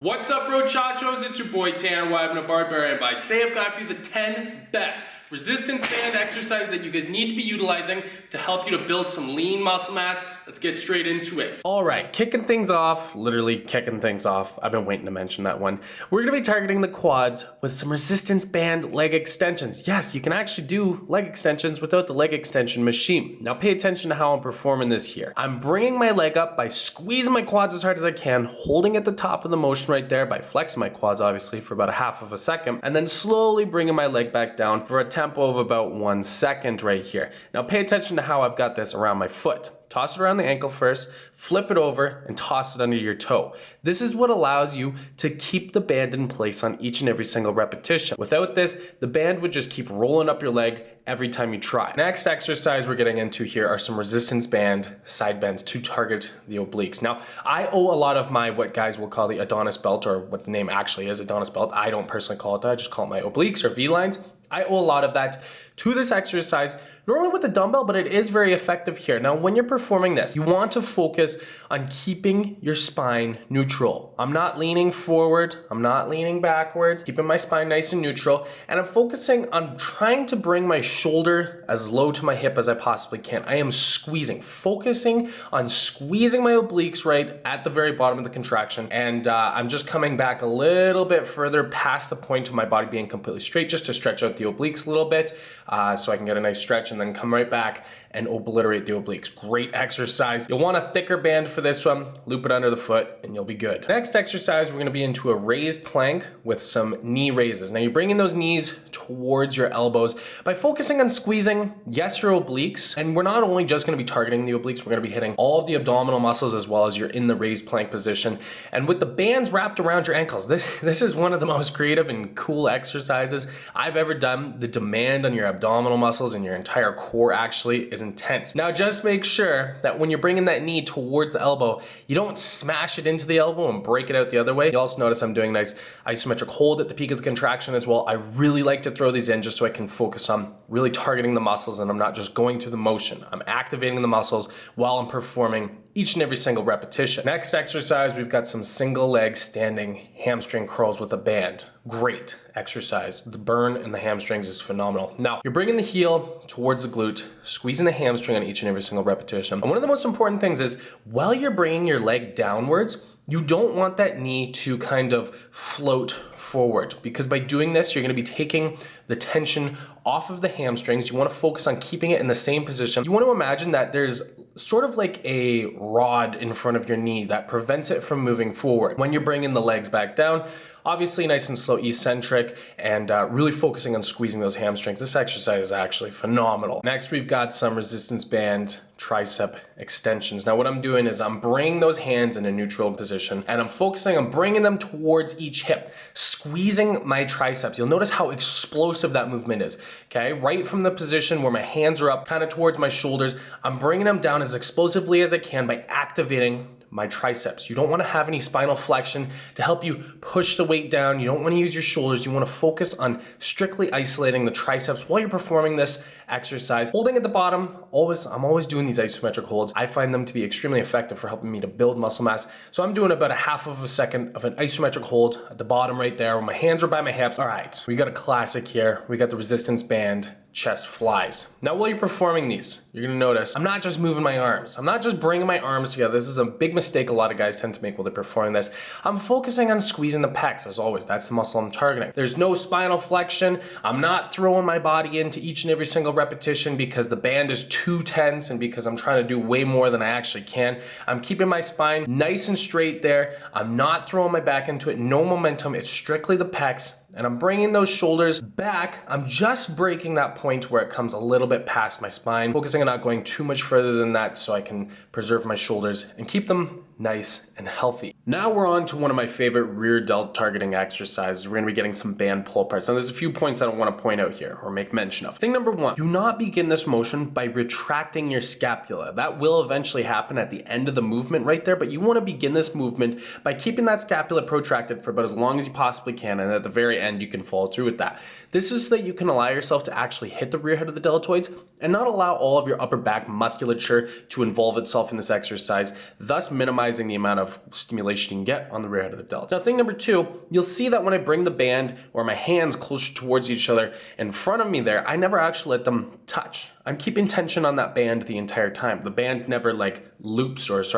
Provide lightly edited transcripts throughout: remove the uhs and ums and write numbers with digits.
What's up, bro chachos? It's your boy Tanner Wideman of BarbarianBody. Today I've got for you the 10 best resistance band exercises that you guys need to be utilizing to help you to build some lean muscle mass. Let's get straight into it. All right, kicking things off, literally kicking things off. I've been waiting to mention that one. We're gonna be targeting the quads with some resistance band leg extensions. Yes, you can actually do leg extensions without the leg extension machine. Now pay attention to how I'm performing this here. I'm bringing my leg up by squeezing my quads as hard as I can, holding at the top of the motion right there by flexing my quads obviously for about a half of a second, and then slowly bringing my leg back down for a tempo of about 1 second right here. Now pay attention to how I've got this around my foot. Toss it around the ankle first, flip it over, and toss it under your toe. This is what allows you to keep the band in place on each and every single repetition. Without this, the band would just keep rolling up your leg every time you try. Next exercise we're getting into here are some resistance band side bends to target the obliques. Now, I owe a lot of my, what guys will call the Adonis belt, or what the name actually is, Adonis belt. I don't personally call it that, I just call it my obliques or V-lines. I owe a lot of that to this exercise, normally with the dumbbell, but it is very effective here. Now, when you're performing this, you want to focus on keeping your spine neutral. I'm not leaning forward, I'm not leaning backwards, keeping my spine nice and neutral, and I'm focusing on trying to bring my shoulder as low to my hip as I possibly can. I am squeezing, focusing on squeezing my obliques right at the very bottom of the contraction, and I'm just coming back a little bit further past the point of my body being completely straight, just to stretch out the obliques a little bit, so I can get a nice stretch and then come right back and obliterate the obliques. Great exercise. You'll want a thicker band for this one. Loop it under the foot and you'll be good. Next exercise, we're gonna be into a raised plank with some knee raises. Now you're bringing those knees towards your elbows by focusing on squeezing, yes, your obliques. And we're not only just gonna be targeting the obliques, we're gonna be hitting all of the abdominal muscles as well as you're in the raised plank position. And with the bands wrapped around your ankles, this is one of the most creative and cool exercises I've ever done. The demand on your abdominal muscles and your entire core actually is intense. Now just make sure that when you're bringing that knee towards the elbow, you don't smash it into the elbow and break it out the other way. You also notice I'm doing nice isometric hold at the peak of the contraction as well. I really like to throw these in just so I can focus on really targeting the muscles and I'm not just going through the motion. I'm activating the muscles while I'm performing each and every single repetition. Next exercise, we've got some single leg standing hamstring curls with a band. Great exercise. The burn in the hamstrings is phenomenal. Now, you're bringing the heel towards the glute, squeezing the hamstring on each and every single repetition. And one of the most important things is while you're bringing your leg downwards, you don't want that knee to kind of float forward, because by doing this, you're gonna be taking the tension off of the hamstrings. You wanna focus on keeping it in the same position. You wanna imagine that there's sort of like a rod in front of your knee that prevents it from moving forward. When you're bringing the legs back down, obviously nice and slow, eccentric, and really focusing on squeezing those hamstrings. This exercise is actually phenomenal. Next, we've got some resistance band tricep extensions. Now what I'm doing is I'm bringing those hands in a neutral position and I'm focusing on bringing them towards each hip, squeezing my triceps. You'll notice how explosive that movement is, okay? Right from the position where my hands are up, kind of towards my shoulders, I'm bringing them down as explosively as I can by activating my triceps. You don't want to have any spinal flexion to help you push the weight down. You don't want to use your shoulders. You want to focus on strictly isolating the triceps while you're performing this exercise. Holding at the bottom, I'm always doing these isometric holds. I find them to be extremely effective for helping me to build muscle mass. So I'm doing about a half of a second of an isometric hold at the bottom right there where my hands are by my hips. All right, we got a classic here. We got the resistance band chest flies. Now while you're performing these, you're gonna notice I'm not just moving my arms. I'm not just bringing my arms together. This is a big mistake a lot of guys tend to make while they're performing this. I'm focusing on squeezing the pecs as always. That's the muscle I'm targeting. There's no spinal flexion. I'm not throwing my body into each and every single repetition because the band is too tense and because I'm trying to do way more than I actually can. I'm keeping my spine nice and straight there. I'm not throwing my back into it. No momentum. It's strictly the pecs. And I'm bringing those shoulders back. I'm just breaking that point where it comes a little bit past my spine, focusing on not going too much further than that so I can preserve my shoulders and keep them nice and healthy. Now we're on to one of my favorite rear delt targeting exercises. We're gonna be getting some band pull aparts. Now there's a few points that I wanna point out here or make mention of. Thing number one, do not begin this motion by retracting your scapula. That will eventually happen at the end of the movement right there, but you wanna begin this movement by keeping that scapula protracted for about as long as you possibly can, and at the very end you can follow through with that. This is so that you can allow yourself to actually hit the rear head of the deltoids and not allow all of your upper back musculature to involve itself in this exercise, thus minimizing the amount of stimulation you can get on the rear head of the delt. Now, thing number 2, you'll see that when I bring the band or my hands closer towards each other in front of me there, I never actually let them touch. I'm keeping tension on that band the entire time. The band never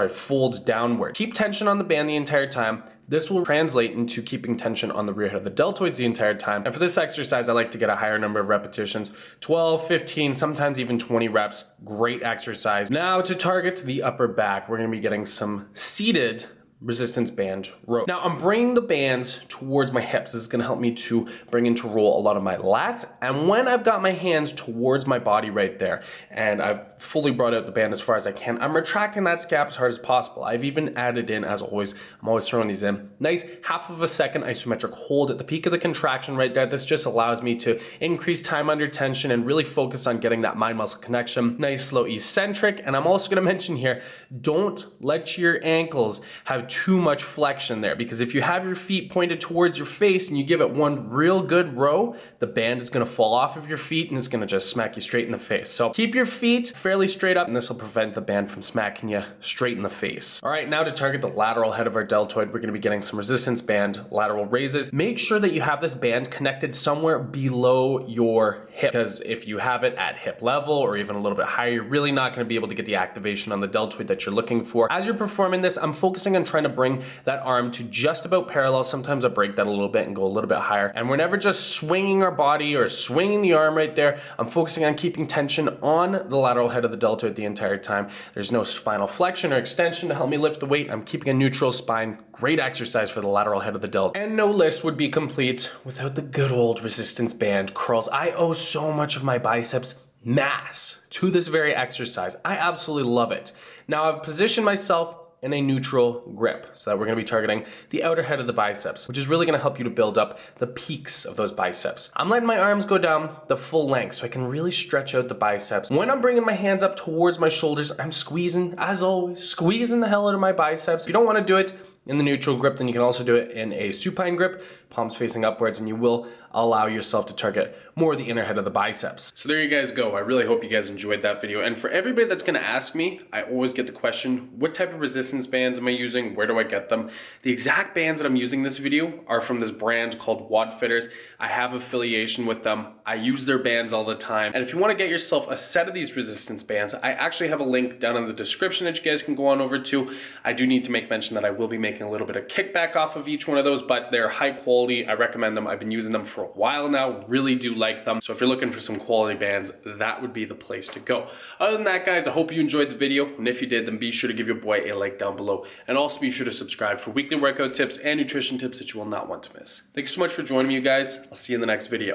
folds downward. Keep tension on the band the entire time. This will translate into keeping tension on the rear head of the deltoids the entire time. And for this exercise, I like to get a higher number of repetitions, 12, 15, sometimes even 20 reps. Great exercise. Now to target the upper back, we're gonna be getting some seated resistance band row. Now I'm bringing the bands towards my hips. This is gonna help me to bring into roll a lot of my lats. And when I've got my hands towards my body right there, and I've fully brought out the band as far as I can, I'm retracting that scap as hard as possible. I've even added in, as always, I'm always throwing these in, nice half of a second isometric hold at the peak of the contraction right there. This just allows me to increase time under tension and really focus on getting that mind muscle connection. Nice slow eccentric. And I'm also gonna mention here, don't let your ankles have too much flexion there, because if you have your feet pointed towards your face and you give it one real good row, the band is gonna fall off of your feet and it's gonna just smack you straight in the face. So keep your feet fairly straight up and this will prevent the band from smacking you straight in the face. All right, now to target the lateral head of our deltoid, we're gonna be getting some resistance band lateral raises. Make sure that you have this band connected somewhere below your hip, because if you have it at hip level or even a little bit higher, you're really not gonna be able to get the activation on the deltoid that you're looking for. As you're performing this, I'm focusing on trying to bring that arm to just about parallel. Sometimes I break that a little bit and go a little bit higher. And we're never just swinging our body or swinging the arm right there. I'm focusing on keeping tension on the lateral head of the deltoid the entire time. There's no spinal flexion or extension to help me lift the weight. I'm keeping a neutral spine. Great exercise for the lateral head of the delt. And no list would be complete without the good old resistance band curls. I owe so much of my biceps mass to this very exercise. I absolutely love it. Now I've positioned myself in a neutral grip, so that we're gonna be targeting the outer head of the biceps, which is really gonna help you to build up the peaks of those biceps. I'm letting my arms go down the full length so I can really stretch out the biceps. When I'm bringing my hands up towards my shoulders, I'm squeezing, as always, squeezing the hell out of my biceps. If you don't wanna do it in the neutral grip, then you can also do it in a supine grip, palms facing upwards, and you will allow yourself to target more of the inner head of the biceps. So there you guys go. I really hope you guys enjoyed that video. And for everybody that's gonna ask me, I always get the question, what type of resistance bands am I using? Where do I get them? The exact bands that I'm using in this video are from this brand called WODFitters. I have affiliation with them. I use their bands all the time. And if you wanna get yourself a set of these resistance bands, I actually have a link down in the description that you guys can go on over to. I do need to make mention that I will be making a little bit of kickback off of each one of those, but they're high quality. I recommend them. I've been using them for a while now, really do like them. So if you're looking for some quality bands, that would be the place to go. Other than that, guys, I hope you enjoyed the video. And if you did, then be sure to give your boy a like down below. And also be sure to subscribe for weekly workout tips and nutrition tips that you will not want to miss. Thank you so much for joining me, you guys. I'll see you in the next video.